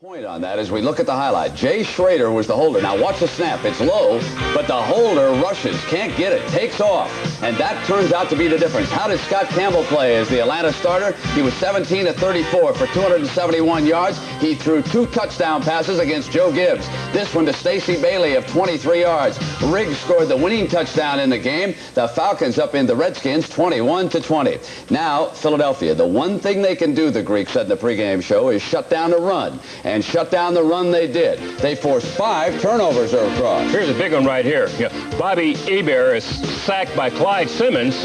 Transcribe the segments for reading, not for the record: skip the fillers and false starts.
Point on that as we look at the highlight. Jay Schrader was the holder. Now watch the snap. It's low, but the holder rushes. Can't get it. Takes off. And that turns out to be the difference. How did Scott Campbell play as the Atlanta starter? He was 17 of 34 for 271 yards. He threw 2 touchdown passes against Joe Gibbs. This one to Stacey Bailey of 23 yards. Riggs scored the winning touchdown in the game. The Falcons up in the Redskins 21-20. Now, Philadelphia. The one thing they can do, the Greeks said in the pregame show, is shut down the run. And shut down the run they did. They forced 5 turnovers across. Here's a big one right here. Bobby Hebert is sacked by Clyde Simmons.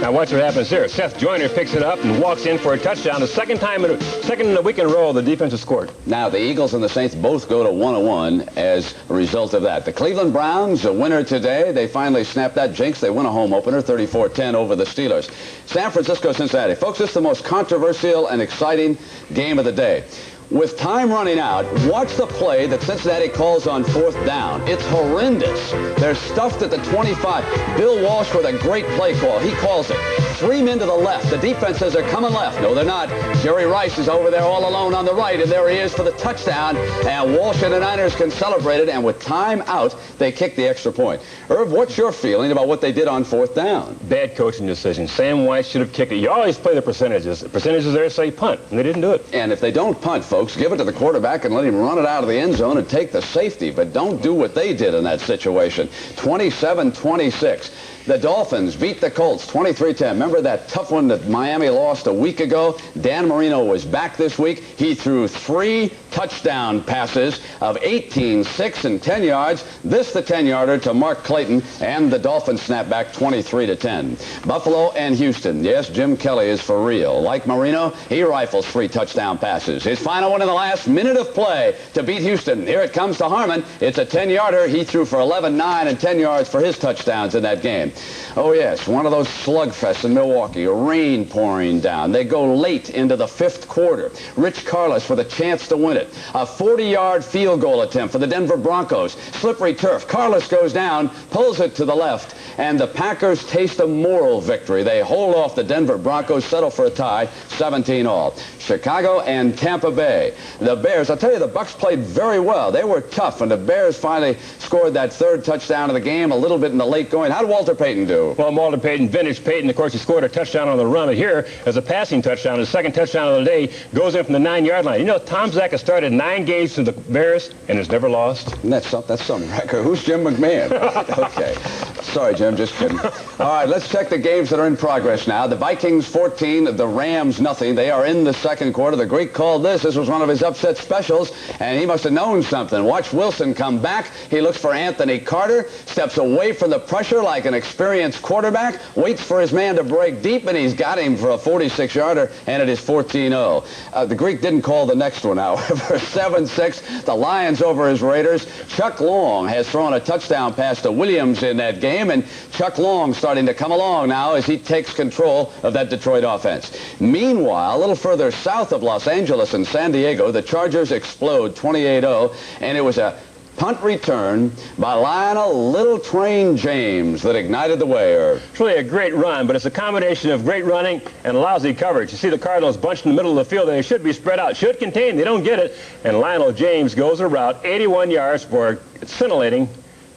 Now watch what happens here. Seth Joyner picks it up and walks in for a touchdown. The second in a week in a row the defense has scored. Now the Eagles and the Saints both go to 1-1 as a result of that. The Cleveland Browns, a winner today. They finally snapped that jinx. They win a home opener, 34-10 over the Steelers. San Francisco, Cincinnati. Folks, this is the most controversial and exciting game of the day. With time running out, watch the play that Cincinnati calls on 4th down. It's horrendous. They're stuffed at the 25. Bill Walsh with a great play call. He calls it. 3 men to the left. The defense says they're coming left. No, they're not. Jerry Rice is over there all alone on the right, and there he is for the touchdown. And Walsh and the Niners can celebrate it, and with time out, they kick the extra point. Irv, what's your feeling about what they did on 4th down? Bad coaching decision. Sam White should have kicked it. You always play the percentages. The percentages there say punt, and they didn't do it. And if they don't punt, folks, give it to the quarterback and let him run it out of the end zone and take the safety. But don't do what they did in that situation. 27-26. The Dolphins beat the Colts 23-10. Remember that tough one that Miami lost a week ago? Dan Marino was back this week. He threw 3 touchdown passes of 18, 6, and 10 yards. This the 10-yarder to Mark Clayton, and the Dolphins snap back 23-10. Buffalo and Houston. Yes, Jim Kelly is for real. Like Marino, he rifles 3 touchdown passes. His final one in the last minute of play to beat Houston. Here it comes to Harmon. It's a 10-yarder. He threw for 11, 9, and 10 yards for his touchdowns in that game. Oh, yes, one of those slugfests in Milwaukee, rain pouring down. They go late into the 5th quarter. Rich Carlos with a chance to win it. A 40-yard field goal attempt for the Denver Broncos. Slippery turf. Carlos goes down, pulls it to the left, and the Packers taste a moral victory. They hold off the Denver Broncos, settle for a tie, 17-all. Chicago and Tampa Bay. The Bears, I'll tell you, the Bucs played very well. They were tough, and the Bears finally scored that 3rd touchdown of the game, a little bit in the late going. How did Walter Payton do? Well, Walter Payton, vintage Payton, of course, he scored a touchdown on the run. But here, as a passing touchdown, the 2nd touchdown of the day, goes in from the 9-yard line. You know, Tom Zach has started 9 games to the Bears and has never lost. And that's some record. Who's Jim McMahon? Okay. Sorry, Jim, just kidding. All right, let's check the games that are in progress now. The Vikings 14, the Rams nothing. They are in the 2nd quarter. The Greek called this. This was one of his upset specials, and he must have known something. Watch Wilson come back. He looks for Anthony Carter, steps away from the pressure like an experienced quarterback, waits for his man to break deep, and he's got him for a 46-yarder, and it is 14-0. The Greek didn't call the next one, however. 7-6, the Lions over his Raiders. Chuck Long has thrown a touchdown pass to Williams in that game, and Chuck Long starting to come along now as he takes control of that Detroit offense. Meanwhile, a little further south of Los Angeles and San Diego, the Chargers explode 28-0, and it was a punt return by Lionel Little Train James that ignited the way. It's really a great run, but it's a combination of great running and lousy coverage. You see the Cardinals bunched in the middle of the field. They should be spread out, should contain. They don't get it, and Lionel James goes a route, 81 yards for a scintillating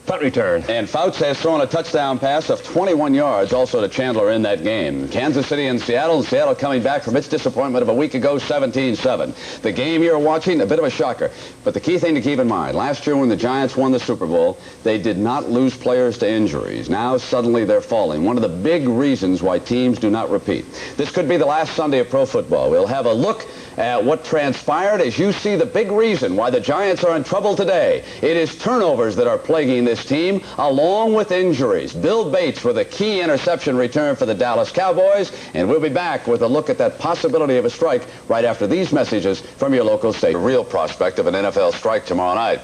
punt return. And Fouts has thrown a touchdown pass of 21 yards also to Chandler in that game. Kansas City and Seattle coming back from its disappointment of a week ago, 17-7. The game you're watching, a bit of a shocker. But the key thing to keep in mind, last year when the Giants won the Super Bowl, they did not lose players to injuries. Now suddenly they're falling. One of the big reasons why teams do not repeat. This could be the last Sunday of pro football. We'll have a look at what transpired as you see the big reason why the Giants are in trouble today. It is turnovers that are plaguing this team, along with injuries. Bill Bates with a key interception return for the Dallas Cowboys, and we'll be back with a look at that possibility of a strike right after these messages from your local state. The real prospect of an NFL strike tomorrow night.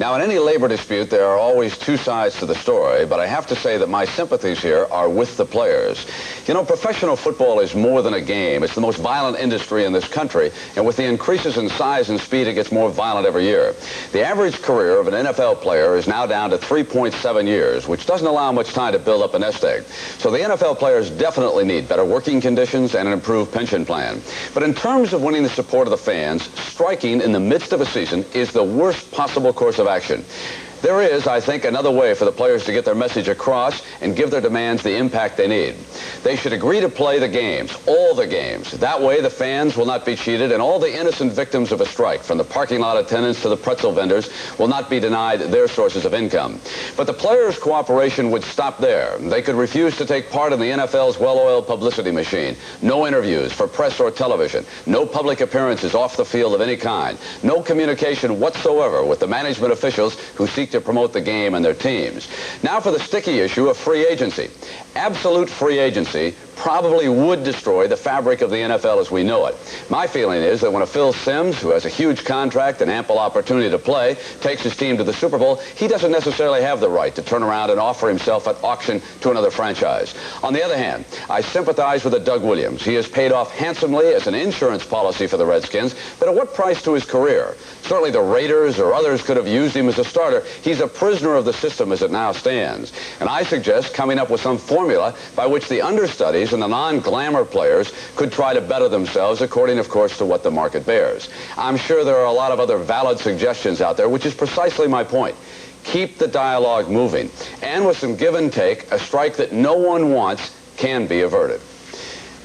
Now, in any labor dispute, there are always 2 sides to the story, but I have to say that my sympathies here are with the players. You know, professional football is more than a game. It's the most violent industry in this country, vary, and with the increases in size and speed, it gets more violent every year. The average career of an NFL player is now down to 3.7 years, which doesn't allow much time to build up a nest egg. So the NFL players definitely need better working conditions and an improved pension plan. But in terms of winning the support of the fans, striking in the midst of a season is the worst possible course of action. There is, I think, another way for the players to get their message across and give their demands the impact they need. They should agree to play the games, all the games. That way the fans will not be cheated, and all the innocent victims of a strike, from the parking lot attendants to the pretzel vendors, will not be denied their sources of income. But the players' cooperation would stop there. They could refuse to take part in the NFL's well-oiled publicity machine. No interviews for press or television. No public appearances off the field of any kind. No communication whatsoever with the management officials who seek to promote the game and their teams. Now for the sticky issue of free agency. Absolute free agency probably would destroy the fabric of the NFL as we know it. My feeling is that when a Phil Simms, who has a huge contract and ample opportunity to play, takes his team to the Super Bowl, he doesn't necessarily have the right to turn around and offer himself at auction to another franchise. On the other hand, I sympathize with Doug Williams. He has paid off handsomely as an insurance policy for the Redskins, but at what price to his career? Certainly the Raiders or others could have used him as a starter. He's a prisoner of the system as it now stands. And I suggest coming up with some formula by which the understudies and the non-glamour players could try to better themselves according, of course, to what the market bears. I'm sure there are a lot of other valid suggestions out there, which is precisely my point. Keep the dialogue moving. And with some give and take, a strike that no one wants can be averted.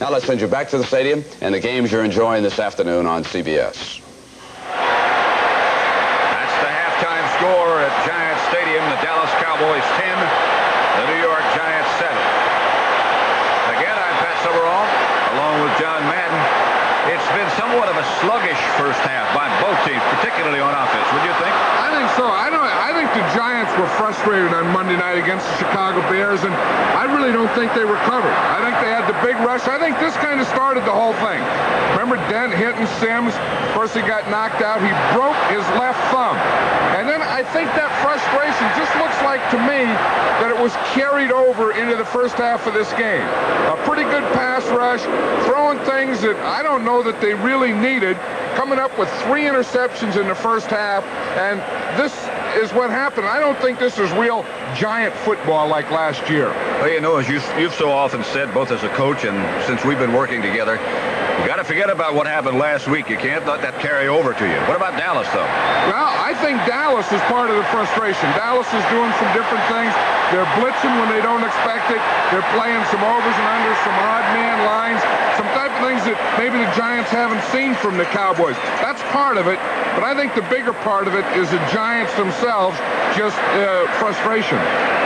Now let's send you back to the stadium and the games you're enjoying this afternoon on CBS. That's the halftime score at Giants Stadium. The Dallas Cowboys 10, the New York Giants 7. Again, I'm Pat Summerall, along with John Madden. It's been somewhat of a sluggish first half by both teams, particularly on offense. Would you think? I think so. I think the Giants were frustrated on Monday night against the Chicago Bears, and I really don't think they recovered. I think they had the big rush. I think this kind of started the whole thing. Remember Dent hitting Simms? Of course, he got knocked out. He broke his left thumb. And then I think that frustration just looks like to me that it was carried over into the first half of this game. A pretty good pass rush, throwing things that I don't know that they really needed, coming up with 3 interceptions in the first half, and this is what happened. I don't think this is real Giant football like last year. Well, you know, as you've so often said, both as a coach and since we've been working together, you got to forget about what happened last week. You can't let that carry over to you. What about Dallas, though? Well, I think Dallas is part of the frustration. Dallas is doing some different things. They're blitzing when they don't expect it. They're playing some overs and unders, some odd man lines, some type of things that maybe the Giants haven't seen from the Cowboys. That's part of it, but I think the bigger part of it is the Giants themselves, just frustration.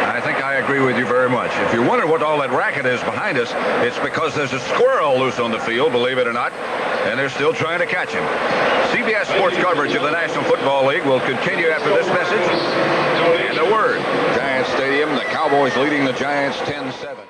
I think I agree with you very much. If you wonder what all that racket is behind us, it's because there's a squirrel loose on the field, believe it or not, and they're still trying to catch him. CBS Sports coverage of the National Football League will continue after this message. And a word. Giants Stadium, the Cowboys leading the Giants 10-7.